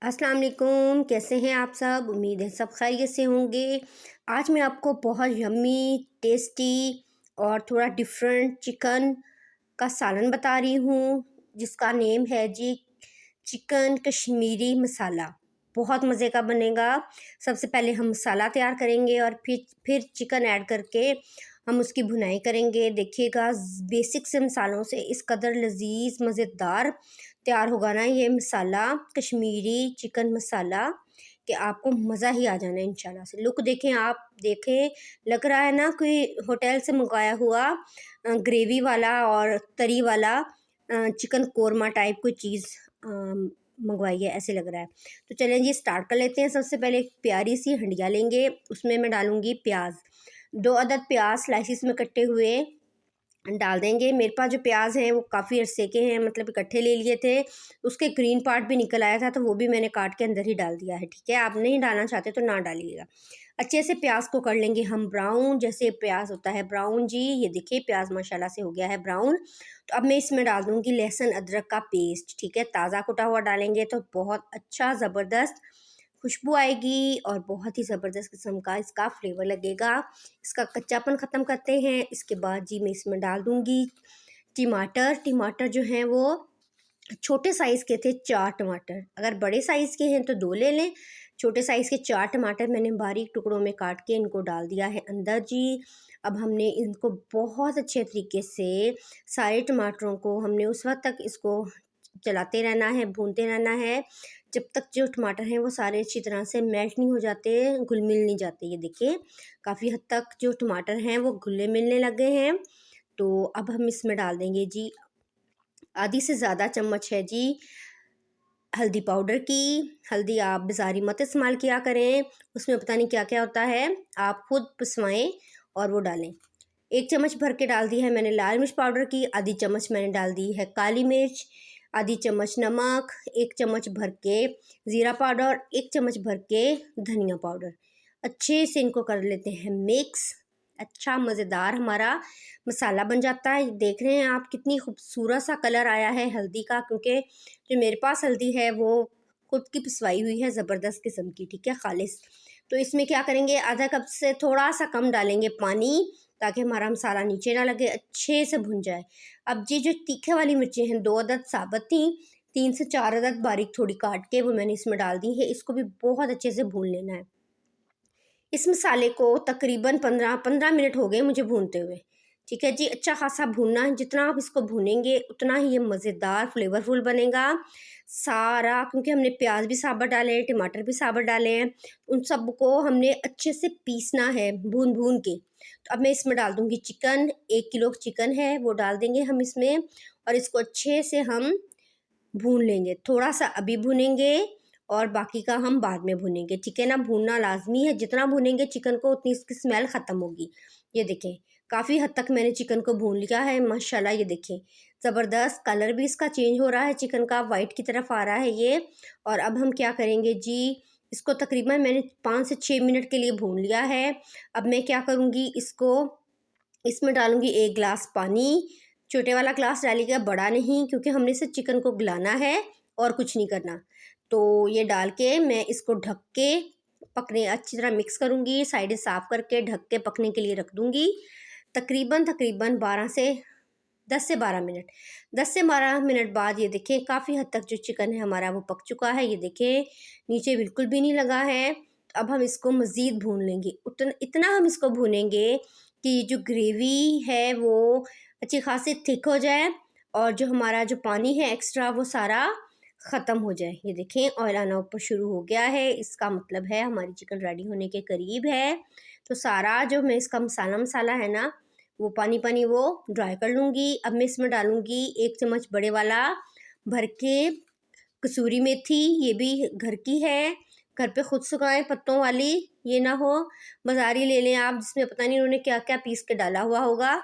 अस्सलाम वालेकुम, कैसे हैं आप सब। उम्मीद है सब खैरियत से होंगे। आज मैं आपको बहुत यम्मी टेस्टी और थोड़ा डिफरेंट चिकन का सालन बता रही हूँ, जिसका नेम है जी चिकन कश्मीरी मसाला। बहुत मज़े का बनेगा। सबसे पहले हम मसाला तैयार करेंगे और फिर चिकन ऐड करके हम उसकी भुनाई करेंगे। देखिएगा, बेसिक से मसालों से इस कदर लजीज मज़ेदार तैयार होगा ना ये मसाला, कश्मीरी चिकन मसाला, कि आपको मज़ा ही आ जाना है इंशाल्लाह से। लुक देखें, आप देखें, लग रहा है ना कोई होटल से मंगाया हुआ ग्रेवी वाला और तरी वाला चिकन कोरमा टाइप कोई चीज़ मंगवाई है, ऐसे लग रहा है। तो चलें जी, स्टार्ट कर लेते हैं। सबसे पहले एक प्यारी सी हंडिया लेंगे, उसमें मैं डालूँगी प्याज। 2 अदद प्याज स्लाइसिस में कटे हुए डाल देंगे। मेरे पास जो प्याज हैं वो काफ़ी अरसे के हैं, मतलब इकट्ठे ले लिए थे। उसके ग्रीन पार्ट भी निकल आया था, तो वो भी मैंने काट के अंदर ही डाल दिया है। ठीक है, आप नहीं डालना चाहते तो ना डालिएगा। अच्छे से प्याज को कर लेंगे हम ब्राउन, जैसे प्याज होता है ब्राउन जी। ये देखिए प्याज माशाल्लाह से हो गया है ब्राउन। तो अब मैं इसमें डाल दूँगी लहसुन अदरक का पेस्ट। ठीक है, ताज़ा कुटा हुआ डालेंगे तो बहुत अच्छा ज़बरदस्त खुशबू आएगी और बहुत ही ज़बरदस्त किस्म का इसका फ्लेवर लगेगा। इसका कच्चापन ख़त्म करते हैं। इसके बाद जी मैं इसमें डाल दूँगी टमाटर। टमाटर जो हैं वो छोटे साइज़ के थे, 4 टमाटर। अगर बड़े साइज़ के हैं तो 2 ले लें। छोटे साइज़ के 4 टमाटर मैंने बारीक टुकड़ों में काट के इनको डाल दिया है अंदर जी। अब हमने इनको बहुत अच्छे तरीके से सारे टमाटरों को हमने उस वक़्त तक इसको चलाते रहना है, भूनते रहना है, जब तक जो टमाटर हैं वो सारे अच्छी तरह से मेल्ट नहीं हो जाते, घुल-मिल नहीं जाते। ये देखिए, काफ़ी हद तक जो टमाटर हैं वो घुलने-मिलने लग गए हैं। तो अब हम इसमें डाल देंगे जी आधी से ज़्यादा चम्मच है जी हल्दी पाउडर की। हल्दी आप बाज़ारी मत इस्तेमाल किया करें, उसमें पता नहीं क्या-क्या होता है। आप खुद पिसवाएँ और वो डालें। 1 चम्मच भर के डाल दी है मैंने लाल मिर्च पाउडर की, आधी चम्मच मैंने डाल दी है काली मिर्च, आधी चम्मच नमक, 1 चम्मच भर के ज़ीरा पाउडर, 1 चम्मच भर के धनिया पाउडर। अच्छे से इनको कर लेते हैं मिक्स। अच्छा मज़ेदार हमारा मसाला बन जाता है। देख रहे हैं आप कितनी खूबसूरत सा कलर आया है हल्दी का, क्योंकि जो मेरे पास हल्दी है वो खुद की पिसवाई हुई है, ज़बरदस्त किस्म की। ठीक है, खालिस। तो इसमें क्या करेंगे, आधा कप से थोड़ा सा कम डालेंगे पानी, ताकि हमारा मसाला नीचे ना लगे, अच्छे से भुन जाए। अब जी जो तीखे वाली मिर्चें हैं 2 अदद साबुत थी, 3 से 4 अदद बारीक थोड़ी काट के वो मैंने इसमें डाल दी है। इसको भी बहुत अच्छे से भून लेना है। इस मसाले को तकरीबन 15 मिनट हो गए मुझे भूनते हुए। ठीक है जी, अच्छा खासा भूनना है। जितना आप इसको भूनेंगे उतना ही ये मज़ेदार फ्लेवरफुल बनेगा सारा, क्योंकि हमने प्याज भी साबुत डाले हैं, टमाटर भी साबुत डाले हैं। उन सब को हमने अच्छे से पीसना है भून भून के। तो अब मैं इसमें डाल दूँगी चिकन। 1 किलो चिकन है वो डाल देंगे हम इसमें, और इसको अच्छे से हम भून लेंगे। थोड़ा-सा अभी भूनेंगे और बाकी का हम बाद में भूनेंगे, ठीक है ना? भूनना लाज़मी है, जितना भूनेंगे चिकन को उतनी इसकी स्मेल ख़त्म होगी। ये देखें, काफ़ी हद तक मैंने चिकन को भून लिया है माशाल्लाह। ये देखें, ज़बरदस्त कलर भी इसका चेंज हो रहा है, चिकन का वाइट की तरफ आ रहा है ये। और अब हम क्या करेंगे जी, इसको तकरीबन मैंने 5 से 6 मिनट के लिए भून लिया है। अब मैं क्या करूँगी, इसमें डालूँगी 1 गिलास पानी। छोटे वाला ग्लास डालिएगा, बड़ा नहीं, क्योंकि हमने सिर्फ चिकन को गलाना है और कुछ नहीं करना। तो ये डाल के मैं इसको ढक के पकने अच्छी तरह मिक्स करूँगी, साइडें साफ़ करके ढक के पकने के लिए रख दूँगी। तकरीबन 10 से 12 मिनट। 10 से 12 मिनट बाद ये देखें, काफ़ी हद तक जो चिकन है हमारा वो पक चुका है। ये देखें, नीचे बिल्कुल भी नहीं लगा है। अब हम इसको मज़ीद भून लेंगे। इतना हम इसको भूनेंगे कि जो ग्रेवी है वो अच्छी खासी थिक हो जाए, और जो हमारा जो पानी है एक्स्ट्रा वो सारा ख़त्म हो जाए। ये देखें, ऑयल आना ऊपर शुरू हो गया है, इसका मतलब है हमारी चिकन रेडी होने के करीब है। तो सारा जो मैं इसका मसाला है ना, वो पानी वो ड्राई कर लूँगी। अब मैं इसमें डालूँगी 1 चम्मच बड़े वाला भर के कसूरी मेथी। ये भी घर की है, घर पे खुद सुखाएं पत्तों वाली, ये ना हो बाज़ारी ले लें आप, जिसमें पता नहीं उन्होंने क्या-क्या पीस के डाला हुआ होगा।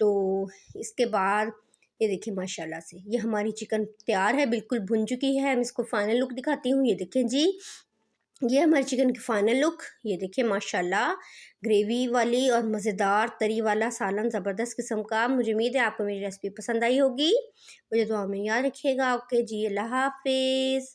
तो इसके बाद ये देखिए माशाल्लाह से ये हमारी चिकन तैयार है, बिल्कुल भुन चुकी है। मैं इसको फाइनल लुक दिखाती हूँ। ये देखें जी, ये हमारी चिकन की फाइनल लुक। ये देखिए माशाल्लाह, ग्रेवी वाली और मज़ेदार तरी वाला सालन, ज़बरदस्त किस्म का। मुझे उम्मीद है आपको मेरी रेसिपी पसंद आई होगी। मुझे दुआ में याद रखिएगा। ओके जी, अल्लाह हाफ़िज़।